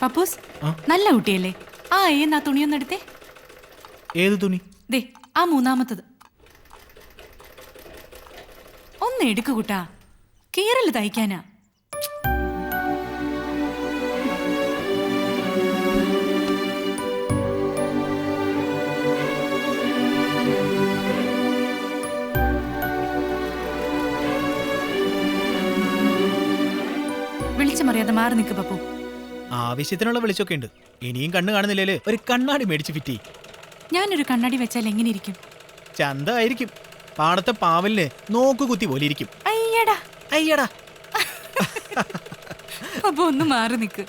Pappus നല്ല കുട്ടിയല്ലേ? ആ എന്നാ തുണിയൊന്നെടുത്തേ. ഏത് തുണി? ദേ ആ മൂന്നാമത്തത് ഒന്ന് എടുക്കു കൂട്ടാ, കീറല് തയ്ക്കാനാ. വിളിച്ചമറിയാതെ മാറി നിൽക്ക് പപ്പു. ആവശ്യത്തിനുള്ള വെളിച്ചൊക്കെ ഉണ്ട്. ഇനിയും കണ്ണ് കാണുന്നില്ലേ? ഒരു കണ്ണാടി മേടിച്ച് ഫിറ്റി. ഞാനൊരു കണ്ണാടി വെച്ചാൽ എങ്ങനെ ഇരിക്കും? ചന്തമായിരിക്കും. പാടത്തെ പാവലിന് നോക്കു കുത്തി പോലെ ഇരിക്കും. അയ്യടാ അയ്യടാ. അപ്പൊ ഒന്ന് മാറി നിൽക്ക്.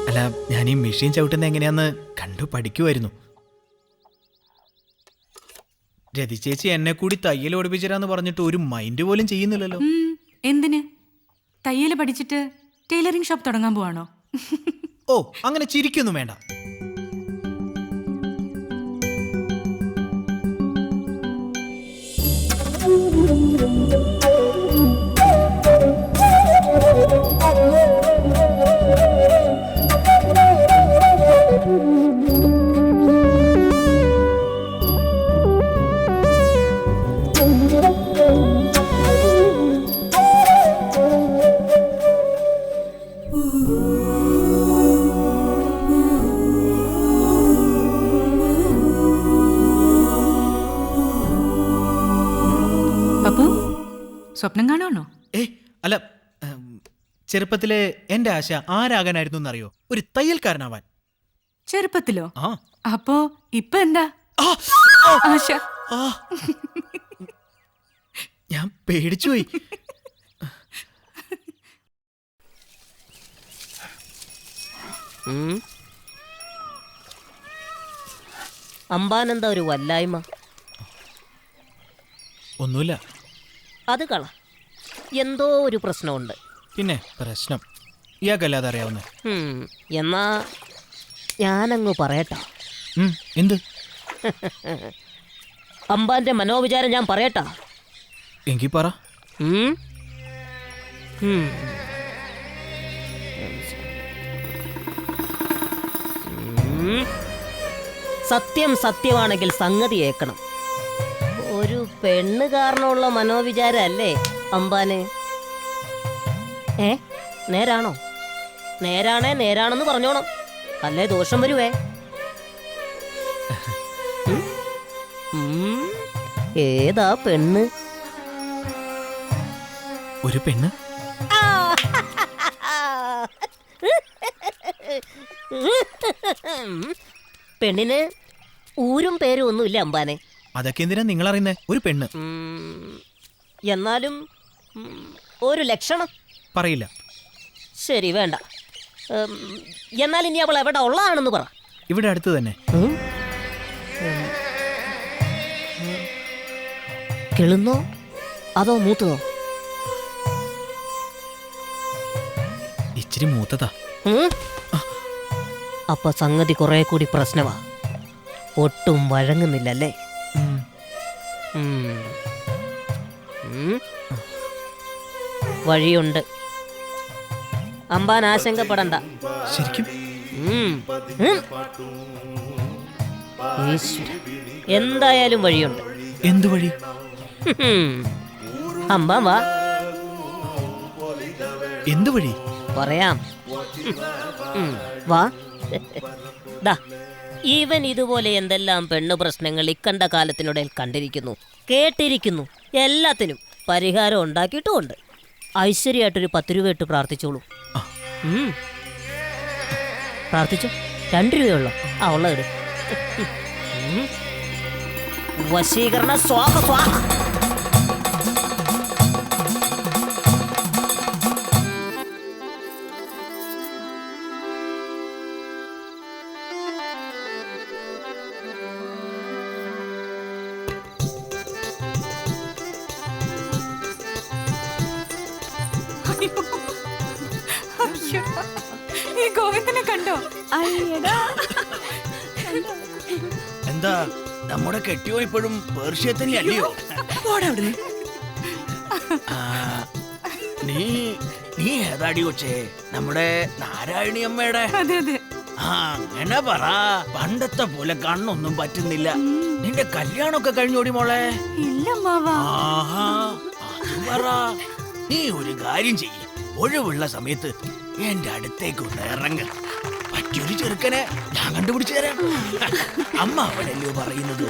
അല്ല, ഞാൻ ഈ മെഷീൻ ചവിട്ടുന്ന എങ്ങനെയാന്ന് കണ്ടു പഠിക്കുമായിരുന്നു. രതി ചേച്ചി എന്നെ കൂടി തയ്യൽ ഓടിപ്പിച്ചരാന്ന് പറഞ്ഞിട്ട് ഒരു മൈൻഡ് പോലും ചെയ്യുന്നില്ലല്ലോ. എന്തിന്? തയ്യല് പഠിച്ചിട്ട് ടൈലറിംഗ് ഷോപ്പ് തുടങ്ങാൻ പോവാണോ? ഓ, അങ്ങനെ ചിരിക്കൊന്നും വേണ്ട. പപ്പു സ്വപ്നം കാണുവാണോ? അല്ല, ചെറുപ്പത്തിലെ എന്റെ ആശ ആരാകാനായിരുന്നു എന്നറിയോ? ഒരു തയ്യൽക്കാരനാവാൻ. ചെറുപ്പത്തിലോ? ആ. അപ്പോ ഇപ്പൊ എന്താ ആശ? ഞാൻ പേടിച്ചുപോയി. അമ്പാനെന്താ ഒരു വല്ലായ്മ? ഒന്നുമില്ല. അത് കള, എന്തോ ഒരു പ്രശ്നമുണ്ട്. പിന്നെ പ്രശ്നം ഇയാൾക്കല്ലാതെ അറിയാവുന്ന. എന്നാ ഞാനങ്ങ് പറയട്ടാ. എന്ത്? അമ്പാന്റെ മനോവിചാരം ഞാൻ പറയട്ടാ. എങ്കി പറ. സത്യം സത്യമാണെങ്കിൽ സംഗതി ഏക്കണം. ഒരു പെണ്ണ് കാരണമുള്ള മനോവിചാരല്ലേ അമ്പാന്? നേരാണോ? നേരാണേ നേരാണെന്ന് പറഞ്ഞോണം, അല്ലേ ദോഷം വരുവേ. ഏതാ പെണ്ണ്? ഒരു പെണ്ണ്? പെണ്ണിന് ഊരും പേരും ഒന്നുമില്ല അമ്പാനെ. അതൊക്കെ എന്തിനാ നിങ്ങൾ അറിയുന്നേ? ഒരു പെണ്ണ്. എന്നാലും ഒരു ലക്ഷണം പറയില്ല. ശരി, വേണ്ട. എന്നാൽ ഇനി അവൾ എവിടെ ഉള്ളതാണെന്ന് പറ. ഇവിടെ അടുത്ത് തന്നെ. കിളുന്നോ അതോ മൂത്തതോ? ഇച്ചിരി മൂത്തതാ. അപ്പൊ സംഗതി കുറെ കൂടി പ്രശ്നമാ. ഒട്ടും വഴങ്ങുന്നില്ലല്ലേ? വഴിയുണ്ട്, അമ്പാൻ ആശങ്കപ്പെടണ്ട. ശരിക്കും? എന്തായാലും വഴിയുണ്ട്. എന്തു വഴി? അമ്പാൻ വാ. എന്തു വഴി? പറയാം, വാ. ദാ, ഇവൻ ഇതുപോലെ എന്തെല്ലാം പെണ്ണു പ്രശ്നങ്ങൾ ഇക്കണ്ട കാലത്തിനിടയിൽ കണ്ടിരിക്കുന്നു, കേട്ടിരിക്കുന്നു. എല്ലാത്തിനും പരിഹാരം ഉണ്ടാക്കിയിട്ടുമുണ്ട്. ഐശ്വര്യമായിട്ടൊരു 10 രൂപ ഇട്ട് പ്രാർത്ഥിച്ചോളൂ. പ്രാർത്ഥിച്ചോ. 2 രൂപയുള്ളൂ. ആ ഉള്ളത് ഇട്. വശീകരണ സ്വാഹ സ്വാഹ. അയ്യോ, ഈ ഗോവിന്ദനെ കണ്ടോ? എന്താ നമ്മുടെ കെട്ടിയോ ഇപ്പോഴും പേർഷ്യ തന്നെയല്ലയോ? നീ നീ ഏതാടി കൊച്ചേ? നമ്മുടെ നാരായണി അമ്മയുടെ? അതെ അതെ. ആ അങ്ങനെ പറ. പണ്ടത്തെ പോലെ കണ്ണൊന്നും പറ്റുന്നില്ല. നിന്റെ കല്യാണമൊക്കെ കഴിഞ്ഞോടി മോളെ? ഇല്ല അമ്മാവാ. ആഹാ, അത് പറ. നീ ഒരു കാര്യം ചെയ്യ്, ഒഴിവുള്ള സമയത്ത് എന്റെ അടുത്തേക്ക് ഒന്ന് ഇറങ്ങ. പറ്റിയൊരു ചെറുക്കനെ ഞാൻ കണ്ടുപിടിച്ചു തരാം. അമ്മ അവനല്ലയോ പറയുന്നത്.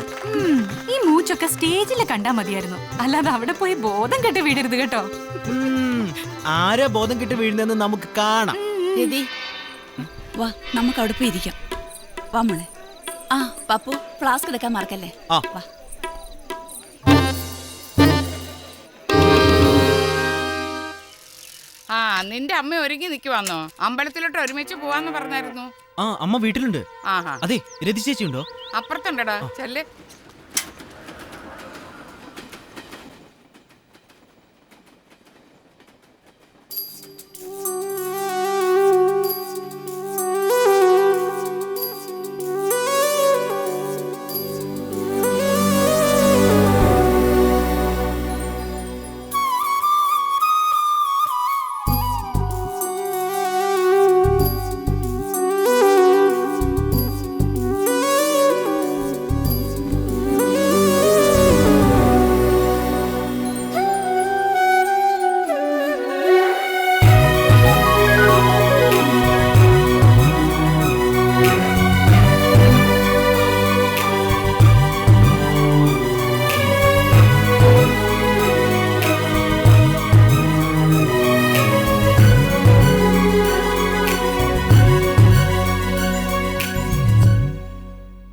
ഈ മൂച്ചൊക്കെ സ്റ്റേജിൽ കണ്ടാ മതിയായിരുന്നു, അല്ലാതെ അവിടെ പോയി ബോധം കെട്ട് വീടരുത് കേട്ടോ. ആരാ ബോധം കിട്ടി വീഴുന്നെന്ന് നമുക്ക് കാണാം. രതി വാ, നമുക്ക് അവിടെ പോയി ഇരിക്കാം. വാ മോളെ. ആ പപ്പു, ഫ്ലാസ്ക് എടുക്കാൻ മറക്കല്ലേ. ആ. വാ. ആ നിന്റെ അമ്മ ഒരുങ്ങി നിക്കുവാന്നോ? അമ്പലത്തിലോട്ട് ഒരുമിച്ച് പോവാന്ന് പറഞ്ഞായിരുന്നു. ആ അമ്മ വീട്ടിലുണ്ട്. ആഹാ, അതെ, രതി ചേച്ചി ഉണ്ടോ? അപ്പുറത്തുണ്ടടാ, ചെല്ല്.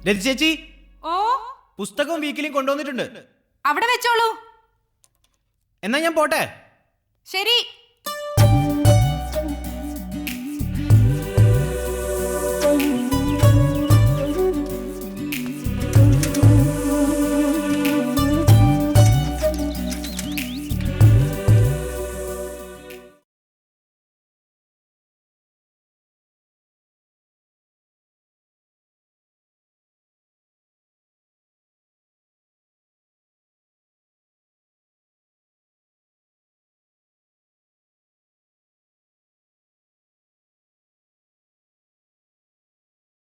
രതി ചേച്ചി, ഓ, പുസ്തകവും വീക്കിലും കൊണ്ടുവന്നിട്ടുണ്ട്. അവിടെ വെച്ചോളൂ. എന്നാ ഞാൻ പോട്ടെ. ശരി.